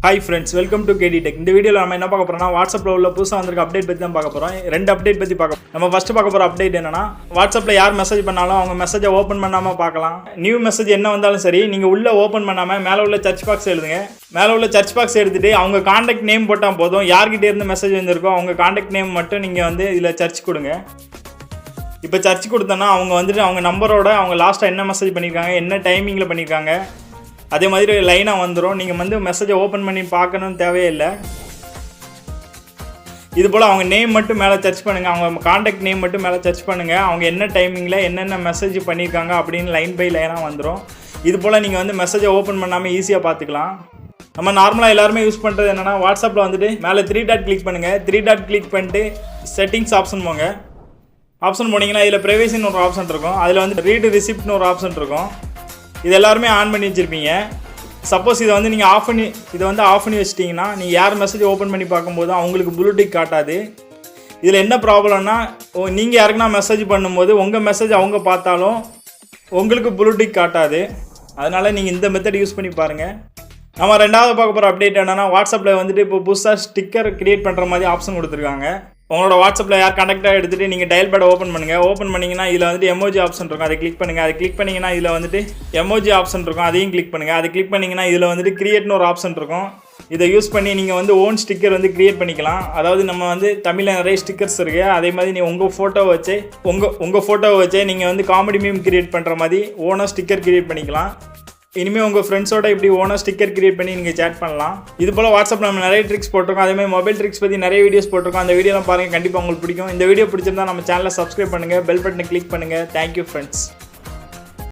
Hi friends, welcome to KD Tech. இந்த வீடியோல நம்ம என்ன பார்க்க போறோம்னா வாட்ஸ்அப்ல உள்ள புதுசா வந்திருக்க அப்டேட் பத்தி தான் பார்க்க போறோம். ரெண்டு அப்டேட் பத்தி பார்க்க போறோம். நம்ம ஃபர்ஸ்ட் பார்க்க போற அப்டேட் என்னன்னா வாட்ஸ்அப்ல யார் மெசேஜ் பண்ணாலும் அவங்க மெசேஜை ஓபன் பண்ணாம பார்க்கலாம். நியூ மெசேஜ் என்ன வந்தாலும் சரி நீங்க உள்ள ஓபன் பண்ணாம மேல உள்ள சர்ச் பாக்ஸ் எழுதுங்க. மேல உள்ள சர்ச் பாக்ஸ் எடுத்துட்டு அவங்க கான்டாக்ட் நேம் போட்டா போதும். யார்கிட்ட இருந்து மெசேஜ் வந்திருக்கோ அவங்க கான்டாக்ட் நேம் மட்டும் நீங்க வந்து இதுல சர்ச் கொடுங்க. இப்போ சர்ச் கொடுத்தோன்னா அவங்க வந்துட்டு அவங்க நம்பரோட அவங்க லாஸ்ட்டாக என்ன மெசேஜ் பண்ணியிருக்காங்க, என்ன டைமிங்கில் பண்ணியிருக்காங்க, அதே மாதிரி லைனாக வந்துடும். நீங்கள் வந்து மெசேஜை ஓப்பன் பண்ணி பார்க்கணுன்னு தேவையில்லை. இது போல் அவங்க நேம் மட்டும் மேலே சர்ச் பண்ணுங்கள், அவங்க கான்டாக்ட் நேம் மட்டும் மேலே சர்ச் பண்ணுங்கள். அவங்க என்ன டைமிங்கில் என்னென்ன மெசேஜ் பண்ணியிருக்காங்க அப்படின்னு லைன் பை லைனாக வந்துடும். இது போல் நீங்கள் வந்து மெசேஜை ஓப்பன் பண்ணாமல் ஈஸியாக பார்த்துக்கலாம். நம்ம நார்மலாக எல்லாருமே யூஸ் பண்ணுறது என்னென்னா வாட்ஸ்அப்பில் வந்துட்டு மேலே 3 டாட் கிளிக் பண்ணுங்கள். 3 டாட் கிளிக் பண்ணிட்டு செட்டிங்ஸ் ஆப்ஷன் போங்க. ஆப்ஷன் போனீங்கன்னா இதில் ப்ரைவேசின்னு ஒரு ஆப்ஷன் இருக்கும். அதில் வந்து ரீடு ரிசிப்ட்னு ஒரு ஆப்ஷன் இருக்கும். இது எல்லாருமே ஆன் பண்ணி வச்சுருப்பீங்க. சப்போஸ் இதை வந்து நீங்கள் ஆஃப் பண்ணி வச்சிட்டிங்கன்னா நீங்கள் யார் மெசேஜ் ஓப்பன் பண்ணி பார்க்கும்போது அவங்களுக்கு ப்ளூ டிக் காட்டாது. இதில் என்ன ப்ராப்ளம்னா நீங்கள் யாருக்குன்னா மெசேஜ் பண்ணும்போது உங்கள் மெசேஜ் அவங்க பார்த்தாலும் உங்களுக்கு ப்ளூ டிக் காட்டாது. அதனால் நீங்கள் இந்த மெத்தட் யூஸ் பண்ணி பாருங்கள். நம்ம ரெண்டாவது பார்க்க போகிற அப்டேட் என்னென்னா வாட்ஸ்அப்பில் வந்துட்டு இப்போ புதுசாக ஸ்டிக்கர் க்ரியேட் பண்ணுற மாதிரி ஆப்ஷன் கொடுத்துருக்காங்க. உங்களோட வாட்ஸ்அப்பில் யார் கனெக்டாக எடுத்துகிட்டு நீங்கள் டயல் பேடை ஓப்பன் பண்ணுங்கள். ஓப்பன் பண்ணிங்கன்னா இதில் வந்துட்டு எமோஜி ஆப்ஷன் இருக்கும், அதை கிளிக் பண்ணுங்கள். அதை கிளிக் பண்ணிங்கன்னா இதில் வந்துட்டு எமோஜி ஆப்ஷன் இருக்கும், அதையும் கிளிக் பண்ணுங்கள். அதை கிளிக் பண்ணிங்கன்னா இதில் வந்துட்டு கிரியேட்னு ஒரு ஆப்ஷன் இருக்கும். இதை யூஸ் பண்ணி நீங்கள் வந்து ஓன் ஸ்டிக்கர் வந்து க்ரியேட் பண்ணிக்கலாம். அதாவது நம்ம வந்து தமிழில் நிறைய ஸ்டிக்கர்ஸ் இருக்குது. அதே மாதிரி நீங்கள் உங்கள் ஃபோட்டோவை வச்சே நீங்கள் வந்து காமெடி மீம் க்ரியேட் பண்ணுற மாதிரி ஓனாக ஸ்டிக்கர் க்ரியேட் பண்ணிக்கலாம். இனிமேல் உங்கள் ஃப்ரெண்ட்ஸோட இப்படி ஓனாக ஸ்டிக்கர் கிரியேட் பண்ணி நீங்கள் சேட் பண்ணலாம். இது போல் வாட்ஸ்அப்பில் நம்ம நிறைய ட்ரிக்ஸ் போட்டிருக்கோம். அதேமாதிரி மொபைல் ட்ரிக்ஸ் பற்றி நிறைய வீடியோஸ் போட்டிருக்கோம். அந்த வீடியோலாம் பாருங்கள், கண்டிப்பாக உங்களுக்கு பிடிக்கும். இந்த வீடியோ பிடிச்சிருந்தா நம்ம சேனலை சப்ஸ்கிரைப் பண்ணுங்கள், பெல் பட்டனை கிளிக் பண்ணுங்கள். Thank you friends.